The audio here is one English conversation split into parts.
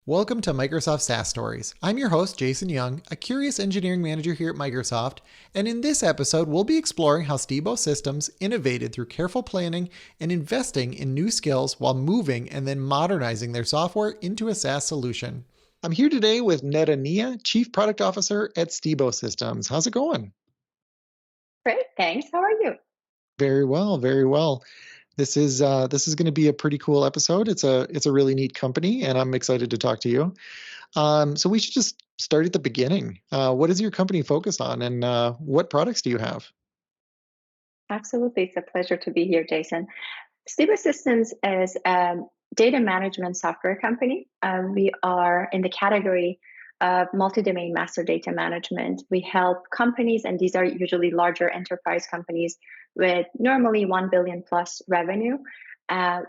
Welcome to Microsoft SaaS Stories. I'm your host, Jason Young, a curious engineering manager here at Microsoft, and in this episode, we'll be exploring how Stibo Systems innovated through careful planning and investing in new skills while moving and then modernizing their software into a SaaS solution. I'm here today with Neda Nia, Chief Product Officer at Stibo Systems. How's it going? Great, thanks. How are you? Very well, very well. This is going to be a pretty cool episode. It's a really neat company, and I'm excited to talk to you. So we should just start at the beginning. What is your company focused on, and what products do you have? Absolutely. It's a pleasure to be here, Jason. Stibo Systems is a data management software company. We are in the category of multi-domain master data management. We help companies, and these are usually larger enterprise companies with normally 1 billion plus revenue.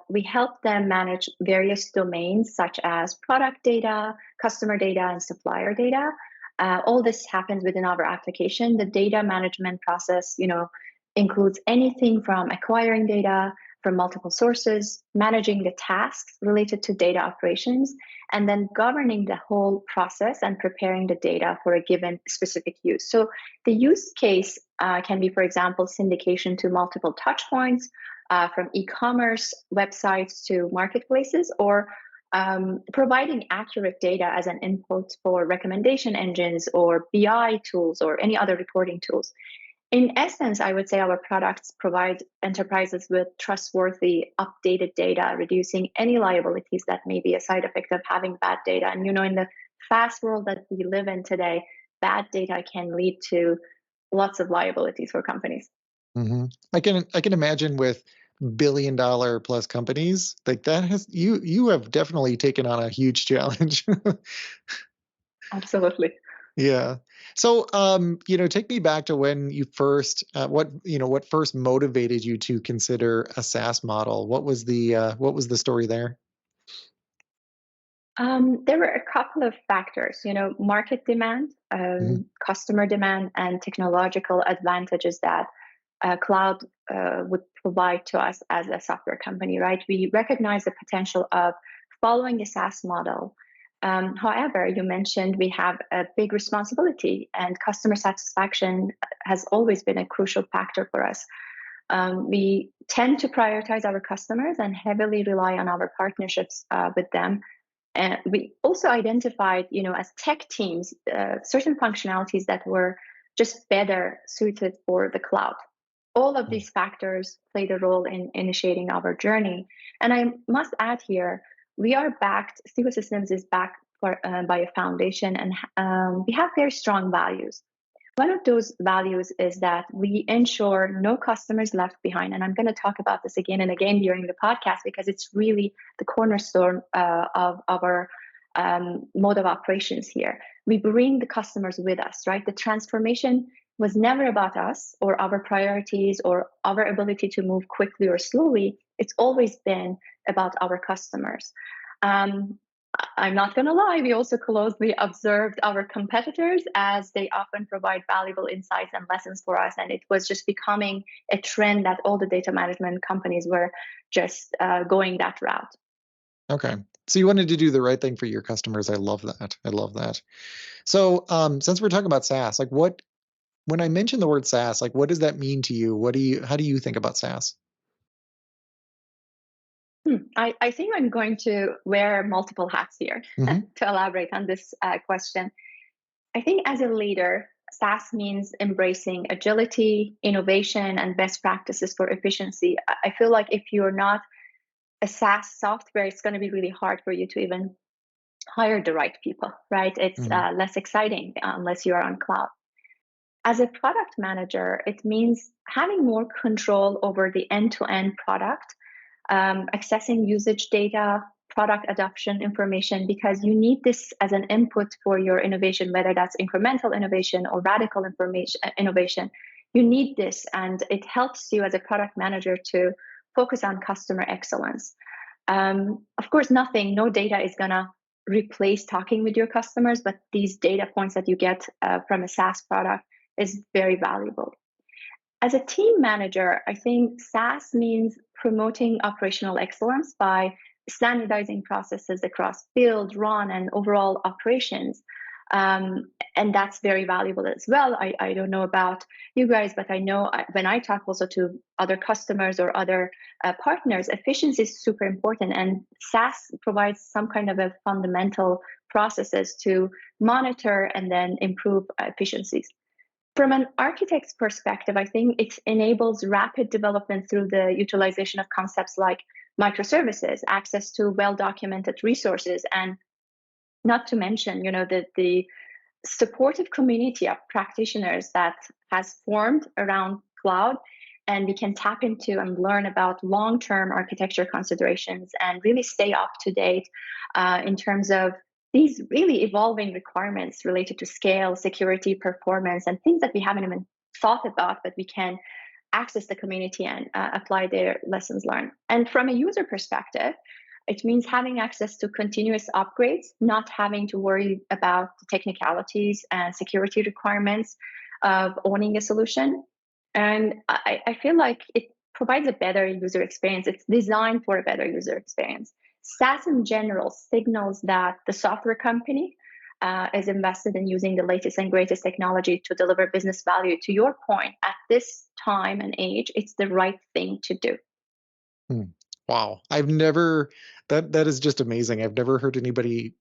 We help them manage various domains such as product data, customer data, and supplier data. All this happens within our application. The data management process, includes anything from acquiring data from multiple sources, managing the tasks related to data operations, and then governing the whole process and preparing the data for a given specific use. So the use case can be, for example, syndication to multiple touch points, from e-commerce websites to marketplaces, or providing accurate data as an input for recommendation engines or BI tools or any other reporting tools. In essence, I would say our products provide enterprises with trustworthy, updated data, reducing any liabilities that may be a side effect of having bad data. And in the fast world that we live in today, bad data can lead to lots of liabilities for companies. hmm I can imagine with billion-dollar plus companies like that has you have definitely taken on a huge challenge. Absolutely. Yeah. So, take me back to when you first, what first motivated you to consider a SaaS model? What was the story there? There were a couple of factors, market demand, hmm customer demand, and technological advantages that cloud would provide to us as a software company, right? We recognize the potential of following a SaaS model. However, you mentioned we have a big responsibility, and customer satisfaction has always been a crucial factor for us. We tend to prioritize our customers and heavily rely on our partnerships with them. And we also identified, as tech teams, certain functionalities that were just better suited for the cloud. All of these factors played a role in initiating our journey. And I must add here, we are backed, Stibo Systems is backed by a foundation, and we have very strong values. One of those values is that we ensure no customers left behind. And I'm going to talk about this again and again during the podcast because it's really the cornerstone of our mode of operations here. We bring the customers with us, right? The transformation was never about us or our priorities or our ability to move quickly or slowly. It's always been about our customers. I'm not going to lie, we also closely observed our competitors as they often provide valuable insights and lessons for us. And it was just becoming a trend that all the data management companies were just going that route. Okay. So you wanted to do the right thing for your customers. I love that. I love that. So, since we're talking about SaaS, when I mention the word SaaS, what does that mean to you? How do you think about SaaS? I think I'm going to wear multiple hats here to hmm elaborate on this question. I think as a leader, SaaS means embracing agility, innovation, and best practices for efficiency. I feel like if you're not a SaaS software, it's going to be really hard for you to even hire the right people, right? It's hmm less exciting unless you are on cloud. As a product manager, it means having more control over the end-to-end product, accessing usage data, product adoption information, because you need this as an input for your innovation, whether that's incremental innovation or radical innovation. You need this, and it helps you as a product manager to focus on customer excellence. Of course, no data is going to replace talking with your customers, but these data points that you get from a SaaS product is very valuable. As a team manager, I think SaaS means promoting operational excellence by standardizing processes across build, run, and overall operations. And that's very valuable as well. I don't know about you guys, but I know when I talk also to other customers or other partners, efficiency is super important. And SaaS provides some kind of a fundamental processes to monitor and then improve efficiencies. From an architect's perspective, I think it enables rapid development through the utilization of concepts like microservices, access to well-documented resources, and not to mention, the supportive community of practitioners that has formed around cloud, and we can tap into and learn about long-term architecture considerations and really stay up to date in terms of these really evolving requirements related to scale, security, performance, and things that we haven't even thought about, but we can access the community and apply their lessons learned. And from a user perspective, it means having access to continuous upgrades, not having to worry about the technicalities and security requirements of owning a solution. And I feel like it provides a better user experience. It's designed for a better user experience. SaaS in general signals that the software company is invested in using the latest and greatest technology to deliver business value. To your point, at this time and age, it's the right thing to do. Hmm. Wow. I've never that is just amazing. I've never heard anybody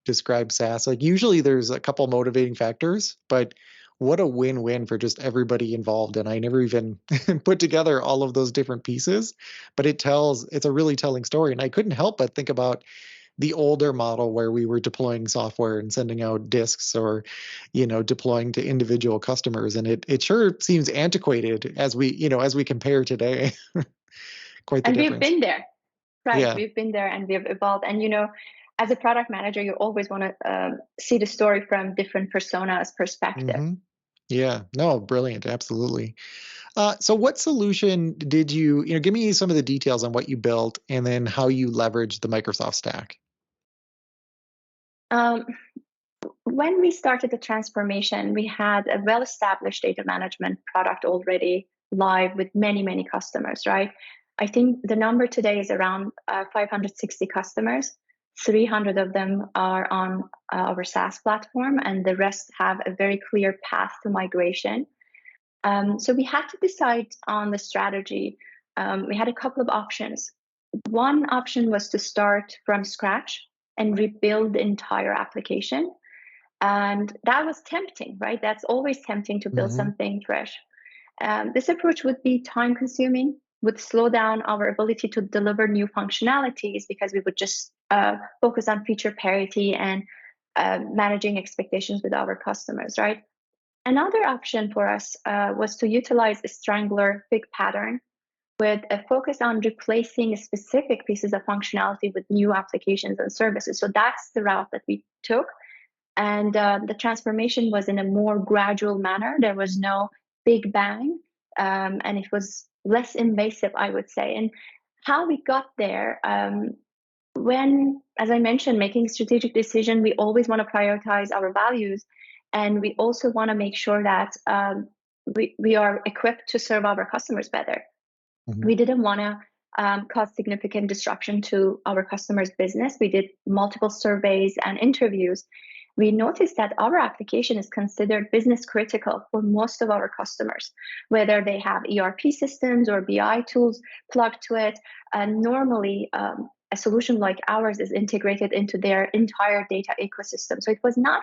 describe SaaS. Like usually there's a couple motivating factors, but what a win-win for just everybody involved. And I never even put together all of those different pieces, but it's a really telling story. And I couldn't help but think about the older model where we were deploying software and sending out disks or, deploying to individual customers. And it sure seems antiquated as we compare today. Quite the And we've difference. been there, right? Yeah. We've been there and we've evolved. And as a product manager, you always want to see the story from different personas' perspective. hmm Yeah. No, brilliant. Absolutely. So what solution did give me some of the details on what you built and then how you leveraged the Microsoft stack? Um, when we started the transformation, we had a well-established data management product already live with many, many customers, right? I think the number today is around 560 customers. 300 of them are on our SaaS platform, and the rest have a very clear path to migration. So we had to decide on the strategy. We had a couple of options. One option was to start from scratch and rebuild the entire application. And that was tempting, right? That's always tempting to build hmm something fresh. This approach would be time consuming, would slow down our ability to deliver new functionalities because we would just focus on feature parity and managing expectations with our customers, right? Another option for us was to utilize a strangler fig pattern with a focus on replacing specific pieces of functionality with new applications and services. So that's the route that we took. And the transformation was in a more gradual manner. There was no big bang, and it was less invasive, I would say. And how we got there, when, as I mentioned, making strategic decision, we always want to prioritize our values, and we also want to make sure that we are equipped to serve our customers better. hmm We didn't want to cause significant disruption to our customers' business. We did multiple surveys and interviews. We noticed that our application is considered business critical for most of our customers, whether they have ERP systems or BI tools plugged to it. And normally, a solution like ours is integrated into their entire data ecosystem. So it was not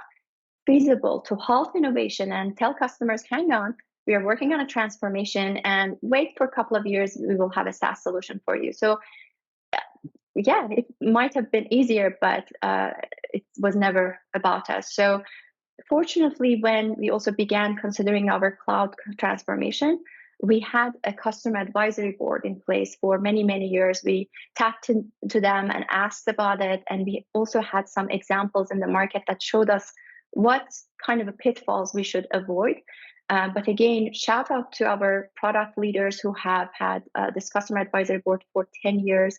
feasible to halt innovation and tell customers, hang on, we are working on a transformation and wait for a couple of years, we will have a SaaS solution for you. So, yeah, it might have been easier, but it was never about us. So, fortunately, when we also began considering our cloud transformation, we had a customer advisory board in place for many, many years. We tapped into them and asked about it. And we also had some examples in the market that showed us what kind of pitfalls we should avoid. But again, shout out to our product leaders who have had this customer advisory board for 10 years.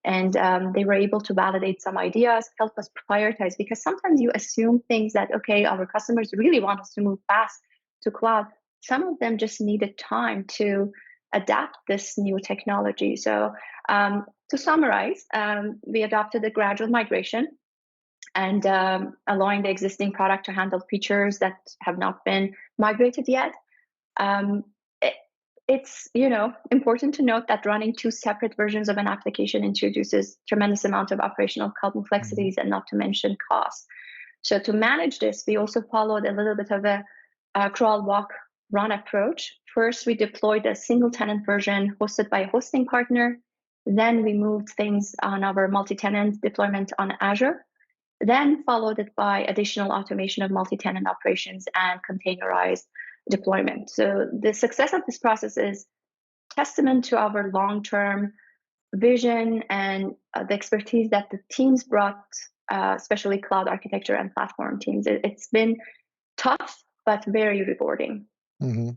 And they were able to validate some ideas, help us prioritize, because sometimes you assume things that, okay, our customers really want us to move fast to cloud. Some of them just needed time to adapt this new technology. So to summarize, we adopted a gradual migration and allowing the existing product to handle features that have not been migrated yet. Um, it's important to note that running two separate versions of an application introduces tremendous amount of operational complexities and not to mention costs. So to manage this, we also followed a little bit of a crawl, walk, run approach. First, we deployed a single tenant version hosted by a hosting partner. Then we moved things on our multi-tenant deployment on Azure. Then followed it by additional automation of multi-tenant operations and containerized deployment. So the success of this process is testament to our long-term vision and the expertise that the teams brought, especially cloud architecture and platform teams. It's been tough, but very rewarding. Mm-hmm.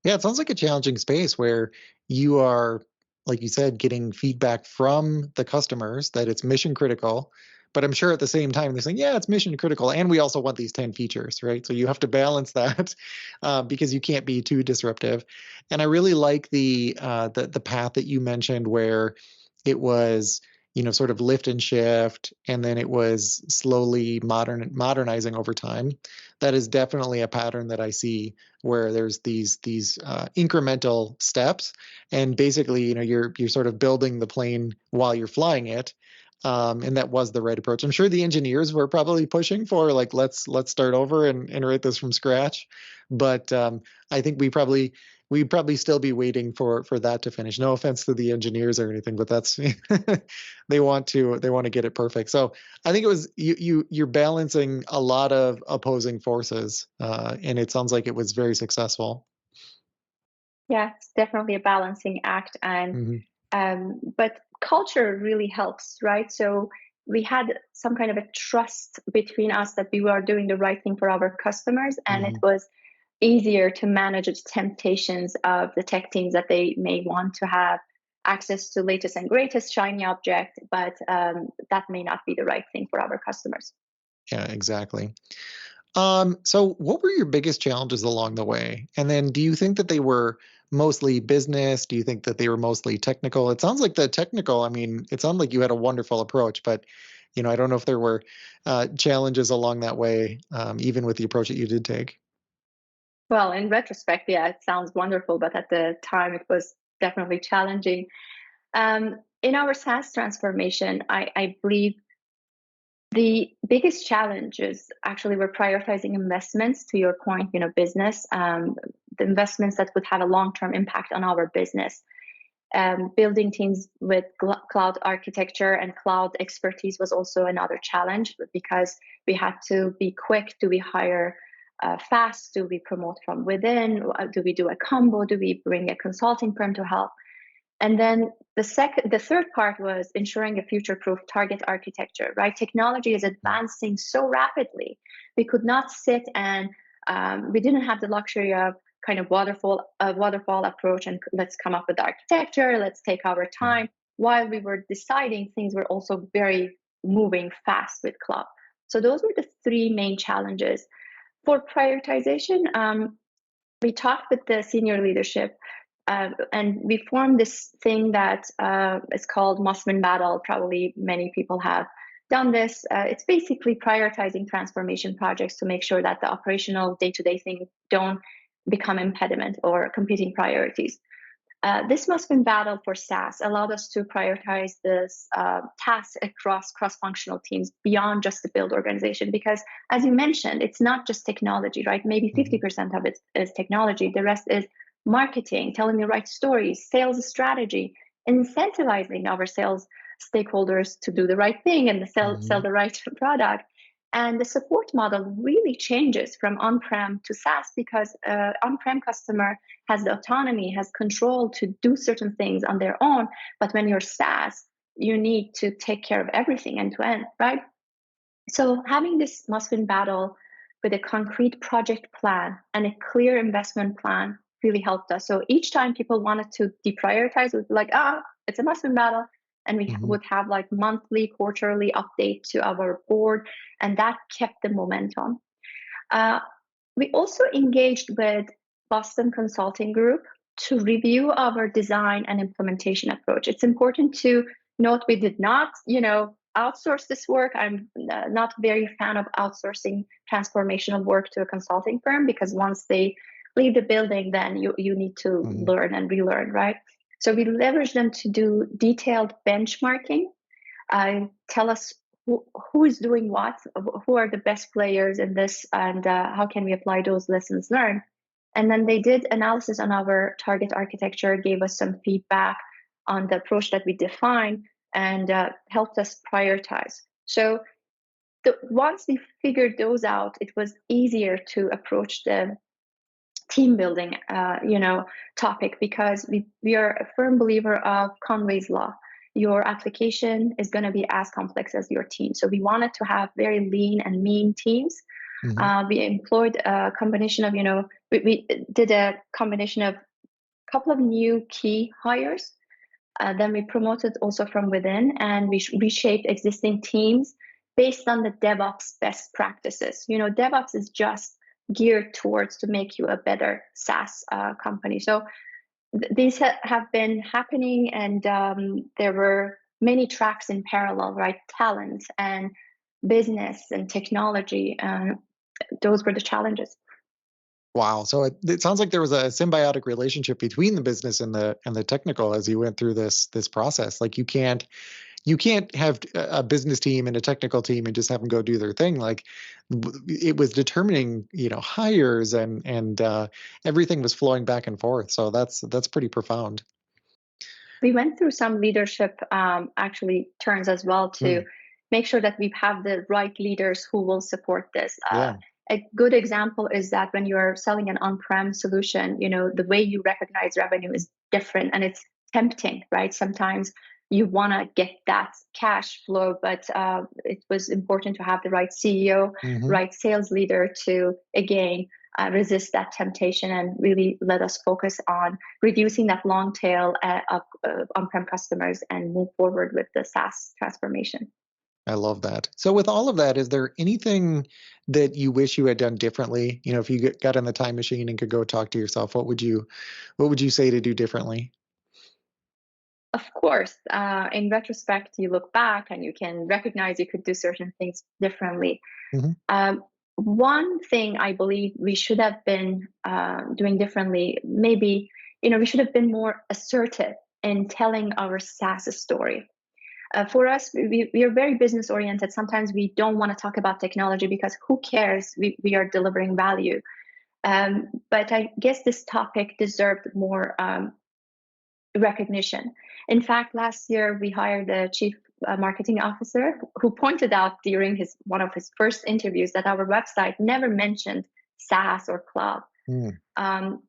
Yeah, it sounds like a challenging space where you are, like you said, getting feedback from the customers that it's mission critical. But I'm sure at the same time they're saying, yeah, it's mission critical, and we also want these 10 features, right? So you have to balance that because you can't be too disruptive. And I really like the path that you mentioned where it was, sort of lift and shift, and then it was slowly modernizing over time. That is definitely a pattern that I see where there's these incremental steps, and basically, you're sort of building the plane while you're flying it. And that was the right approach. I'm sure the engineers were probably pushing for like, let's start over and write this from scratch. But I think we'd probably still be waiting for that to finish. No offense to the engineers or anything, but that's they want to get it perfect. So I think it was you're balancing a lot of opposing forces, and it sounds like it was very successful. Yeah, it's definitely a balancing act, and but culture really helps, right? So we had some kind of a trust between us that we were doing the right thing for our customers, and it was easier to manage the temptations of the tech teams that they may want to have access to latest and greatest shiny object, but that may not be the right thing for our customers. Yeah, exactly. So what were your biggest challenges along the way? And then do you think that they were mostly business? Do you think that they were mostly technical? It sounds like the technical, I mean, it sounded like you had a wonderful approach, but I don't know if there were challenges along that way, even with the approach that you did take. Well, in retrospect, yeah, it sounds wonderful, but at the time it was definitely challenging. In our SaaS transformation, I believe the biggest challenges actually were prioritizing investments, to your point, business, the investments that would have a long-term impact on our business. Building teams with cloud architecture and cloud expertise was also another challenge because we had to be quick. Do we hire fast? Do we promote from within? Do we do a combo? Do we bring a consulting firm to help? And then the third part was ensuring a future-proof target architecture, right? Technology is advancing so rapidly. We could not sit and we didn't have the luxury of kind of waterfall approach and let's come up with the architecture, let's take our time. While we were deciding, things were also very moving fast with cloud. So those were the three main challenges. For prioritization, we talked with the senior leadership and we formed this thing that is called must-win battle. Probably many people have done this. It's basically prioritizing transformation projects to make sure that the operational day-to-day things don't become impediment or competing priorities. This must-win battle for SaaS allowed us to prioritize this task across cross-functional teams beyond just the build organization. Because as you mentioned, it's not just technology, right? Maybe 50% of it is technology. The rest is marketing, telling the right stories, sales strategy, incentivizing our sales stakeholders to do the right thing and sell the right product. And the support model really changes from on-prem to SaaS because on-prem customer has the autonomy, has control to do certain things on their own. But when you're SaaS, you need to take care of everything end to end, right? So having this must-win battle with a concrete project plan and a clear investment plan really helped us. So each time people wanted to deprioritize, it would be like, it's a must-win battle. And we would have like monthly, quarterly update to our board, and that kept the momentum. We also engaged with Boston Consulting Group to review our design and implementation approach. It's important to Note, we did not, outsource this work. I'm not very fan of outsourcing transformational work to a consulting firm, because once they leave the building, then you need to Hmm. learn and relearn, right? So we leverage them to do detailed benchmarking, tell us who is doing what, who are the best players in this, and how can we apply those lessons learned. And then they did analysis on our target architecture, gave us some feedback on the approach that we defined, and helped us prioritize. So once we figured those out, it was easier to approach the team building, topic, because we are a firm believer of Conway's law. Your application is going to be as complex as your team. So we wanted to have very lean and mean teams. Hmm. We employed a combination of, we did a combination of a couple of new key hires. Then we promoted also from within, and we reshaped existing teams based on the DevOps best practices. DevOps is just geared towards to make you a better SaaS company. So these have been happening, and there were many tracks in parallel, right? Talent and business and technology. Those were the challenges. Wow. So it sounds like there was a symbiotic relationship between the business and the technical as you went through this process. Like you can't have a business team and a technical team and just have them go do their thing. Like it was determining, hires and everything was flowing back and forth. So that's pretty profound. We went through some leadership actually turns as well, to Hmm. make sure that we have the right leaders who will support this. Yeah. A good example is that when you're selling an on-prem solution, the way you recognize revenue is different, and it's tempting, right? Sometimes you want to get that cash flow, but it was important to have the right CEO, Hmm. right sales leader to, again, resist that temptation and really let us focus on reducing that long tail of on-prem customers and move forward with the SaaS transformation. I love that. So with all of that, is there anything that you wish you had done differently? If you got in the time machine and could go talk to yourself, what would you say to do differently? Of course, in retrospect, you look back and you can recognize you could do certain things differently. Hmm. One thing I believe we should have been doing differently, maybe, we should have been more assertive in telling our SaaS story. For us, we are very business oriented. Sometimes we don't want to talk about technology because who cares? We are delivering value. But I guess this topic deserved more recognition. In fact, last year we hired a chief marketing officer who pointed out during one of his first interviews that our website never mentioned SaaS or cloud. Mm.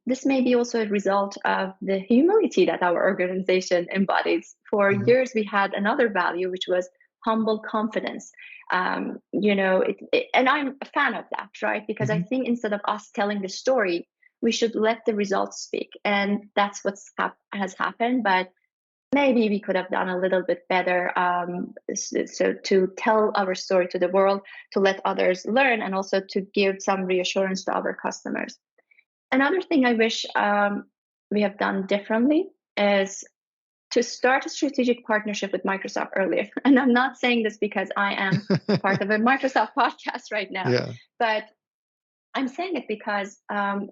This may be also a result of the humility that our organization embodies. For Hmm. years, we had another value, which was humble confidence. And I'm a fan of that, right? Because I Hmm. think instead of us telling the story, we should let the results speak. And that's has happened. But maybe we could have done a little bit better, so to tell our story to the world, to let others learn, and also to give some reassurance to our customers. Another thing I wish we have done differently is to start a strategic partnership with Microsoft earlier. And I'm not saying this because I am part of a Microsoft podcast right now, Yeah. but I'm saying it because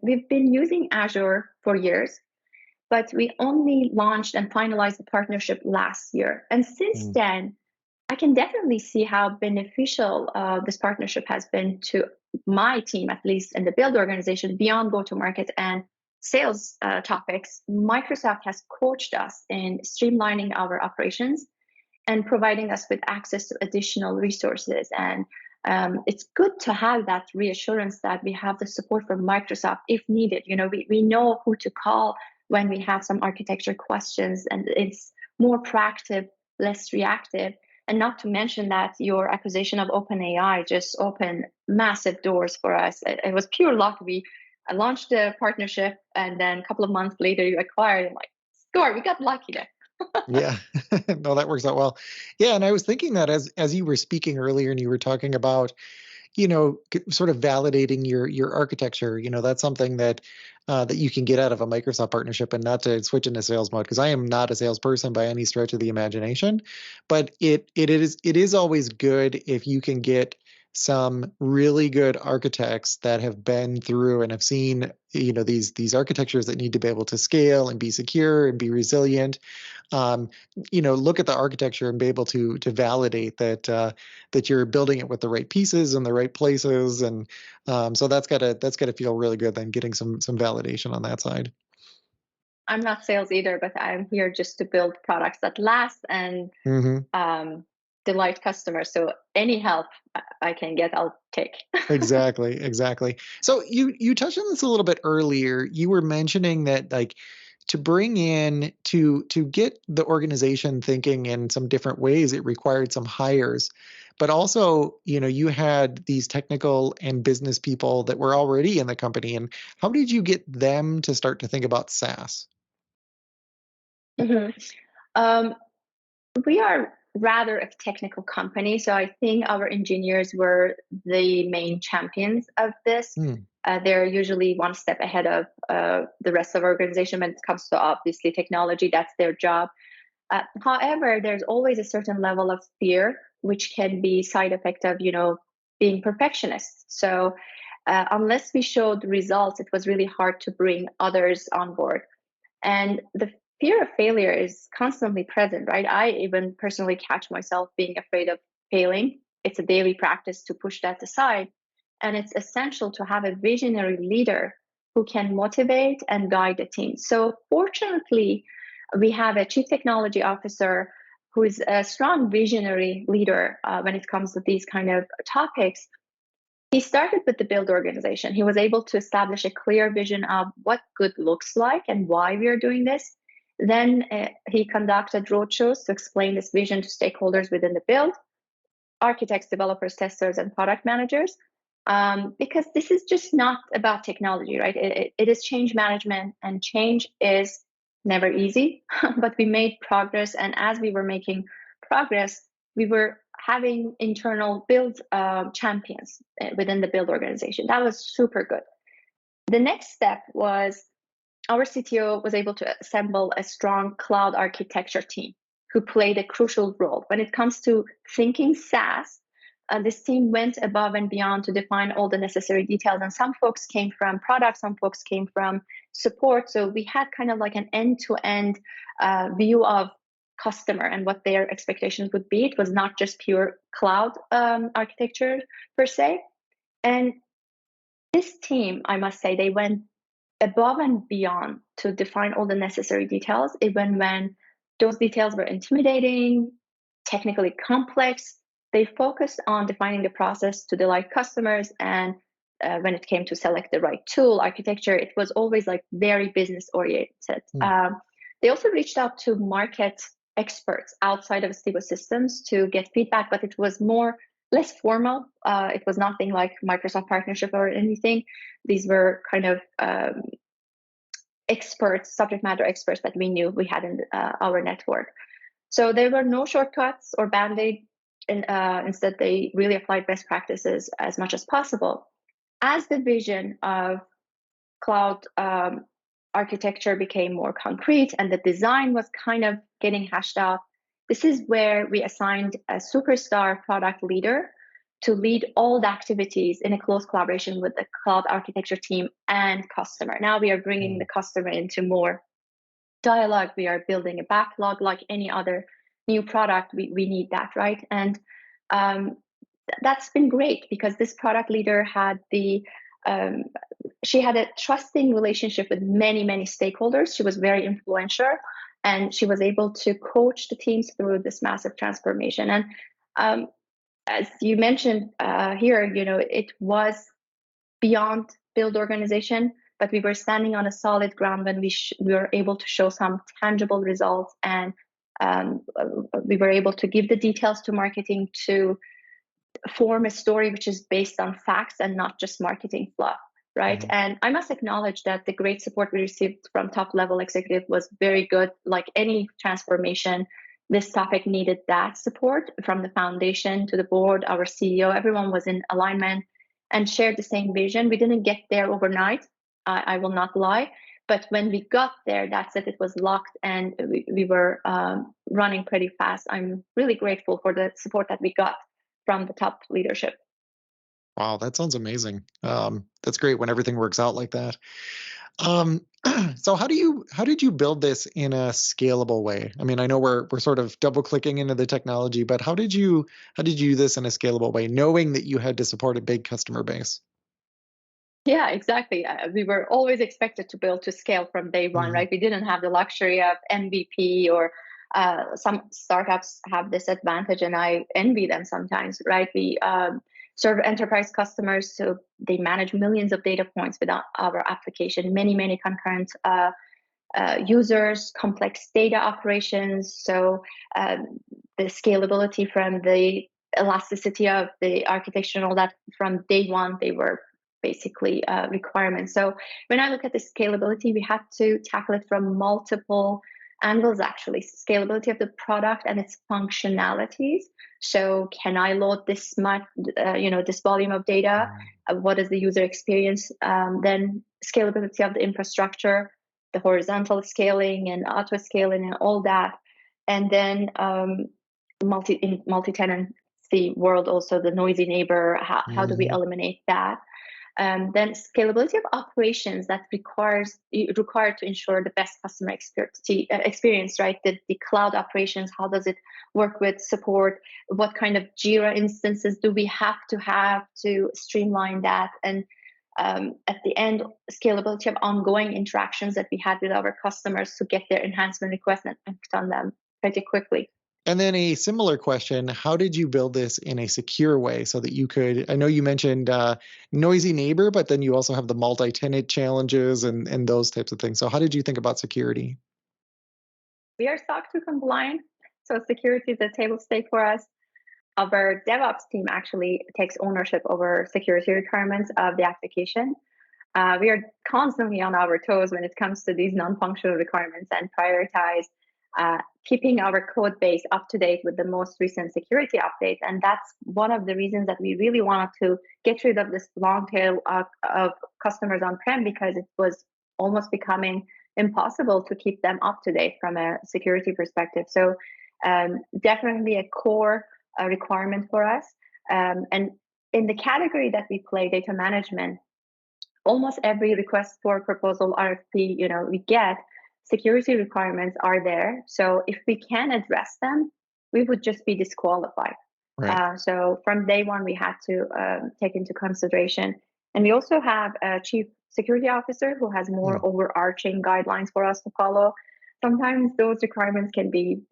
we've been using Azure for years, but we only launched and finalized the partnership last year. And since Mm. then, I can definitely see how beneficial this partnership has been to my team, at least in the build organization, beyond go to market and sales topics. Microsoft has coached us in streamlining our operations and providing us with access to additional resources. And it's good to have that reassurance that we have the support from Microsoft if needed. We know who to call when we have some architecture questions, and it's more proactive, less reactive. And not to mention that your acquisition of OpenAI just opened massive doors for us. It was pure luck. We launched the partnership, and then a couple of months later, you acquired. I'm like, score, we got lucky there. Yeah. No, that works out well. Yeah, and I was thinking that as you were speaking earlier and you were talking about, sort of validating your architecture. That's something that you can get out of a Microsoft partnership, and not to switch into sales mode, because I am not a salesperson by any stretch of the imagination, but it is always good if you can get some really good architects that have been through and have seen these architectures that need to be able to scale and be secure and be resilient. um, Look at the architecture and be able to validate that you're building it with the right pieces and the right places. And so that's gotta feel really good then, getting some validation on that side. I'm not sales either, but I'm here just to build products that last and Hmm. um, delight customers. So any help I can get, I'll take. Exactly. So you touched on this a little bit earlier. You were mentioning that, like, to bring in to get the organization thinking in some different ways, it required some hires. But also, you had these technical and business people that were already in the company. And how did you get them to start to think about SaaS? Mhm. Um, we are rather a technical company, so I think our engineers were the main champions of this. Hmm. They're usually one step ahead of the rest of the organization when it comes to obviously technology. That's their job. However, there's always a certain level of fear, which can be side effect of being perfectionists. So unless we showed results, it was really hard to bring others on board. And the fear of failure is constantly present, right? I even personally catch myself being afraid of failing. It's a daily practice to push that aside. And it's essential to have a visionary leader who can motivate and guide the team. So, fortunately, we have a chief technology officer who is a strong visionary leader when it comes to these kind of topics. He started with the build organization. He was able to establish a clear vision of what good looks like and why we are doing this. Then he conducted roadshows to explain this vision to stakeholders within the build, architects, developers, testers, and product managers. Because this is just not about technology, right? It is change management, and change is never easy, but we made progress. And as we were making progress, we were having internal build champions within the build organization. That was super good. The next step was our CTO was able to assemble a strong cloud architecture team who played a crucial role. When it comes to thinking SaaS, this team went above and beyond to define all the necessary details. And some folks came from product, some folks came from support. So we had kind of like an end to end view of customer and what their expectations would be. It was not just pure cloud architecture per se. And this team, I must say, they went above and beyond to define all the necessary details, even when those details were intimidating, technically complex. They focused on defining the process to delight customers. And when it came to select the right tool, architecture, it was always like very business oriented. Hmm. They also reached out to market experts outside of Stibo Systems to get feedback, but it was less formal. It was nothing like Microsoft partnership or anything. These were kind of experts, subject matter experts that we knew we had in our network. So there were no shortcuts or band-aid. Instead, they really applied best practices as much as possible. As the vision of cloud architecture became more concrete and the design was kind of getting hashed out, this is where we assigned a superstar product leader to lead all the activities in a close collaboration with the cloud architecture team and customer. Now we are bringing the customer into more dialogue. We are building a backlog like any other new product. We need that, right? And um, that's been great because this product leader had um, she had a trusting relationship with many stakeholders. She was very influential, and she was able to coach the teams through this massive transformation. And um, as you mentioned here, it was beyond build organization, but we were standing on a solid ground when we were able to show some tangible results, and we were able to give the details to marketing to form a story which is based on facts and not just marketing fluff, right? Hmm. And I must acknowledge that the great support we received from top level executive was very good. Like any transformation, this topic needed that support from the foundation to the board. Our CEO, everyone was in alignment and shared the same vision. We didn't get there overnight, I will not lie. But when we got there, that's it. It was locked, and we were running pretty fast. I'm really grateful for the support that we got from the top leadership. Wow, that sounds amazing. That's great when everything works out like that. Um, so how did you build this in a scalable way? I mean, I know we're sort of double clicking into the technology, but how did you do this in a scalable way, knowing that you had to support a big customer base? Yeah, exactly. We were always expected to build to scale from day one, Mhm. right? We didn't have the luxury of MVP, or some startups have this advantage, and I envy them sometimes, right? We serve enterprise customers, so they manage millions of data points with our application, many concurrent users, complex data operations. So the scalability from the elasticity of the architecture and all that from day one, they were basically requirements. So when I look at the scalability, we had to tackle it from multiple angles, actually. Scalability of the product and its functionalities. So can I load this much, this volume of data? What is the user experience? Then scalability of the infrastructure, the horizontal scaling and auto scaling and all that. And then multi-tenancy world, also the noisy neighbor, how do we Mhm. eliminate that? Then scalability of operations that required to ensure the best customer experience, right? The cloud operations, how does it work with support? What kind of Jira instances do we have to streamline that? And at the end, scalability of ongoing interactions that we had with our customers to get their enhancement requests and act on them pretty quickly. And then a similar question, how did you build this in a secure way so that you could, I know you mentioned noisy neighbor, but then you also have the multi-tenant challenges and those types of things. So how did you think about security? We are SOC 2 compliant, so security is a table stake for us. Our DevOps team actually takes ownership over security requirements of the application. We are constantly on our toes when it comes to these non-functional requirements and prioritize keeping our code base up to date with the most recent security updates. And that's one of the reasons that we really wanted to get rid of this long tail of customers on-prem, because it was almost becoming impossible to keep them up to date from a security perspective. So definitely a core requirement for us. And in the category that we play, data management, almost every request for proposal RFP, we get, security requirements are there. So if we can address them, we would just be disqualified. Right. So from day one, we had to take into consideration. And we also have a chief security officer who has more Mm. overarching guidelines for us to follow. Sometimes those requirements can be,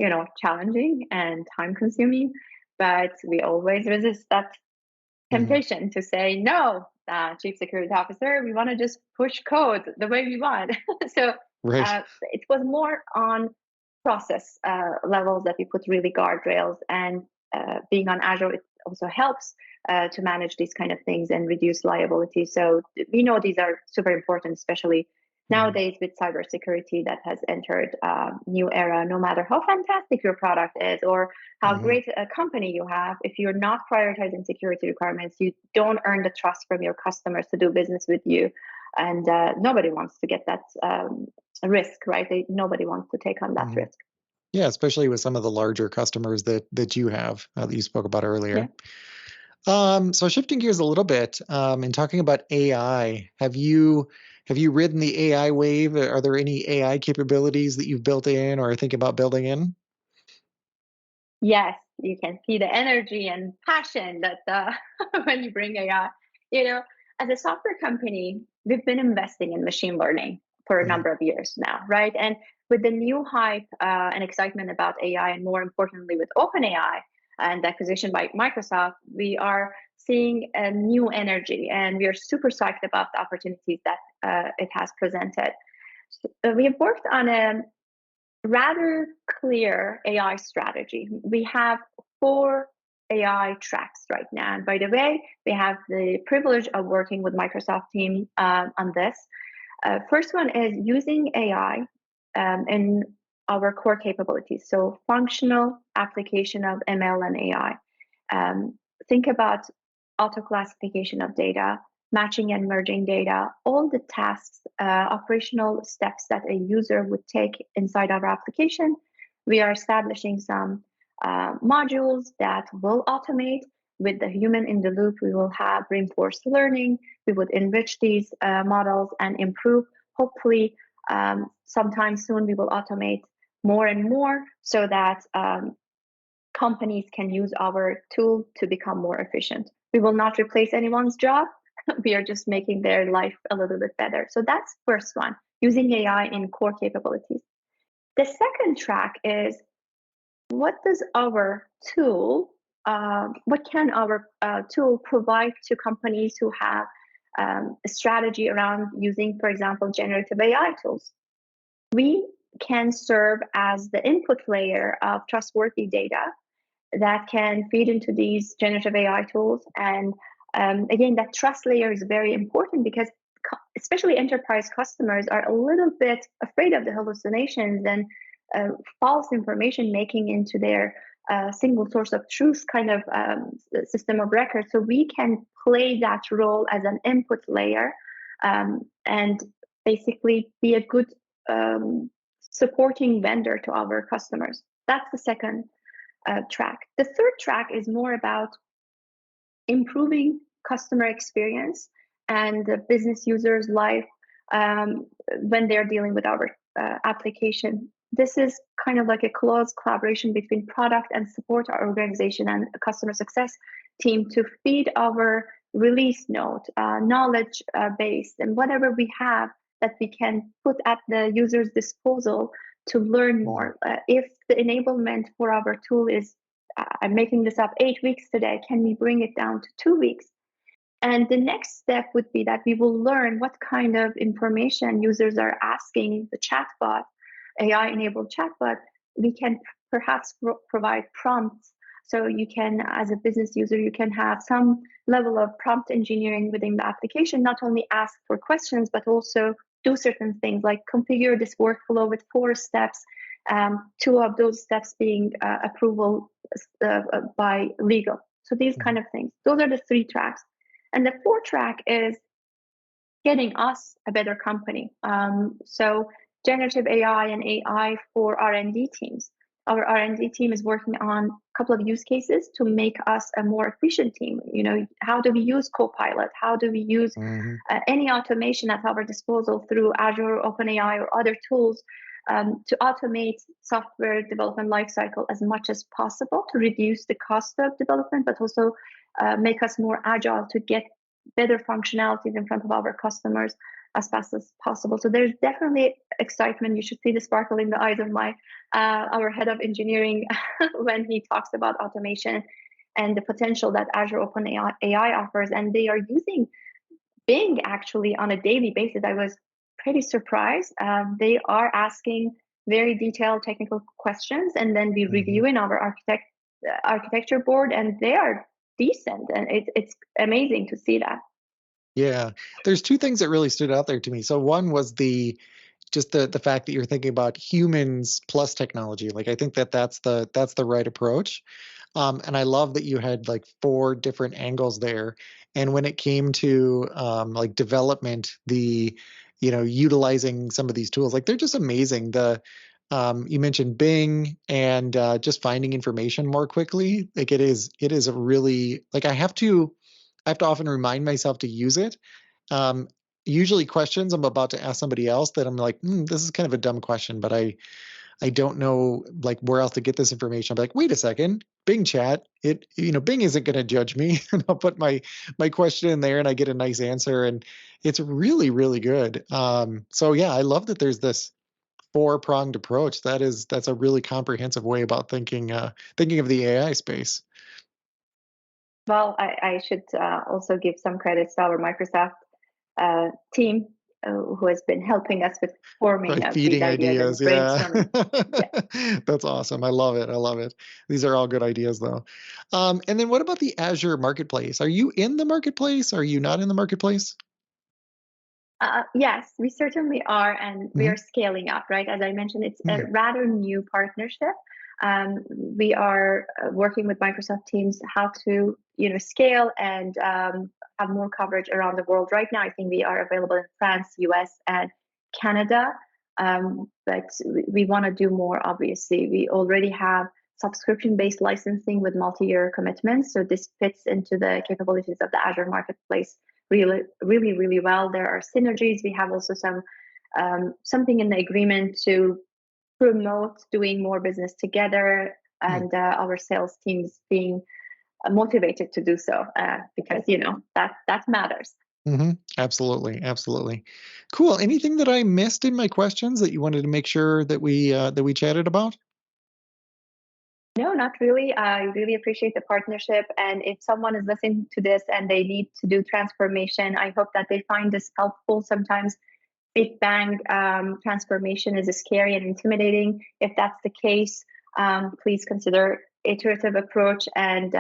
challenging and time consuming, but we always resist that Mhm. temptation to say no, chief security officer, we want to just push code the way we want. So Right. it was more on process levels that we put really guardrails, and being on Azure, it also helps to manage these kind of things and reduce liability. So we know these are super important, especially Mhm. nowadays with cybersecurity that has entered a new era. No matter how fantastic your product is or how Mhm. great a company you have, if you're not prioritizing security requirements, you don't earn the trust from your customers to do business with you. And nobody wants to get that risk, right? Nobody wants to take on that Mhm. risk. Yeah, especially with some of the larger customers that you have that you spoke about Yeah. earlier. So shifting gears a little bit, and talking about AI, have you ridden the AI wave? Are there any AI capabilities that you've built in or think about building in? Yes, you can see the energy and passion that when you bring AI. You know, as a software company, we've been investing in machine learning for a Mhm. number of years now, right? And with the new hype and excitement about AI, and more importantly with OpenAI and the acquisition by Microsoft, we are seeing a new energy, and we are super psyched about the opportunities that it has presented. We have worked on a rather clear AI strategy. We have four AI tracks right now. And by the way, we have the privilege of working with Microsoft team on this. First one is using AI in our core capabilities. So functional application of ML and AI. Think about auto classification of data, matching and merging data, all the tasks, operational steps that a user would take inside our application. We are establishing some modules that will automate. With the human in the loop, we will have reinforced learning. We would enrich these models and improve. Hopefully, sometime soon, we will automate more and more so that companies can use our tool to become more efficient. We will not replace anyone's job. We are just making their life a little bit better. So that's first one, using AI in core capabilities. The second track is what does our tool, what can our tool provide to companies who have a strategy around using, for example, generative AI tools? We can serve as the input layer of trustworthy data that can feed into these generative AI tools. And again, that trust layer is very important because especially enterprise customers are a little bit afraid of the hallucinations and false information making into their single source of truth kind of system of record. So we can play that role as an input layer and basically be a good supporting vendor to our customers. That's the second track. The third track is more about improving customer experience and the business users' life when they're dealing with our application. This is kind of like a close collaboration between product and support our organization and a customer success team to feed our release note, knowledge base, and whatever we have that we can put at the user's disposal to learn more. If the enablement for our tool is, I'm making this up, 8 weeks today, can we bring it down to 2 weeks? And the next step would be that we will learn what kind of information users are asking the chatbot, AI-enabled chatbot. We can perhaps provide prompts. So you can, as a business user, you can have some level of prompt engineering within the application, not only ask for questions, but also do certain things like configure this workflow with 4 steps, 2 of those steps being approval by legal. So these kind of things. Those are the 3 tracks. And the 4th track is getting us a better company. So generative AI and AI for R&D teams. Our R&D team is working on a couple of use cases to make us a more efficient team. You know, how do we use Copilot? How do we use any automation at our disposal through Azure, OpenAI, or other tools to automate software development lifecycle as much as possible to reduce the cost of development, but also make us more agile to get better functionalities in front of our customers as fast as possible. So there's definitely excitement. You should see the sparkle in the eyes of my our head of engineering when he talks about automation and the potential that Azure OpenAI offers. And they are using Bing actually on a daily basis. I was pretty surprised. They are asking very detailed technical questions, and then we review in our architecture board, and they are decent, and it's amazing to see that. Yeah, there's 2 things that really stood out there to me. So one was the fact that you're thinking about humans plus technology. Like I think that that's the right approach. And I love that you had like 4 different angles there. And when it came to like development, utilizing some of these tools, like they're just amazing. You mentioned Bing and just finding information more quickly. Like it is a really, like I have to often remind myself to use it. Usually questions I'm about to ask somebody else that I'm like, this is kind of a dumb question, but I don't know like where else to get this information. I'm like, wait a second, Bing chat. Bing isn't going to judge me. And I'll put my question in there and I get a nice answer. And it's really, really good. So yeah, I love that there's this 4-pronged approach. That's a really comprehensive way about thinking of the AI space. Well, I should also give some credits to our Microsoft team who has been helping us with forming Right, of feeding these ideas and ideas, yeah. brainstorming. Yeah. That's awesome. I love it. I love it. These are all good ideas, though. And then what about the Azure Marketplace? Are you in the marketplace? Are you not in the marketplace? Yes, we certainly are, and we Hmm. are scaling up, right? As I mentioned, it's a Hmm. rather new partnership. We are working with Microsoft Teams how to, scale and have more coverage around the world. Right now, I think we are available in France, US, and Canada, but we want to do more. Obviously, we already have subscription-based licensing with multi-year commitments, so this fits into the capabilities of the Azure Marketplace really, really, really well. There are synergies. We have also something in the agreement to promote doing more business together, and our sales teams being motivated to do so because that matters. Hmm. Absolutely, absolutely. Cool. Anything that I missed in my questions that you wanted to make sure that we chatted about? No, not really. I really appreciate the partnership. And if someone is listening to this and they need to do transformation, I hope that they find this helpful. Sometimes big bang transformation is scary and intimidating. If that's the case, please consider iterative approach and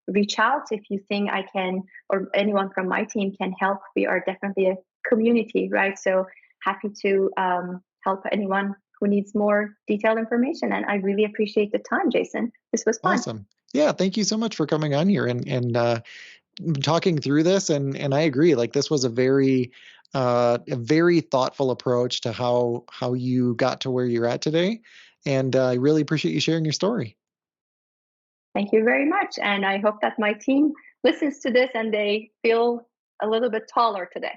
reach out if you think I can or anyone from my team can help. We are definitely a community, right? So happy to help anyone who needs more detailed information. And I really appreciate the time, Jason. This was fun. Awesome. Yeah, thank you so much for coming on here and talking through this. And I agree. Like this was a very thoughtful approach to how you got to where you're at today. And I really appreciate you sharing your story. Thank you very much. And I hope that my team listens to this and they feel a little bit taller today.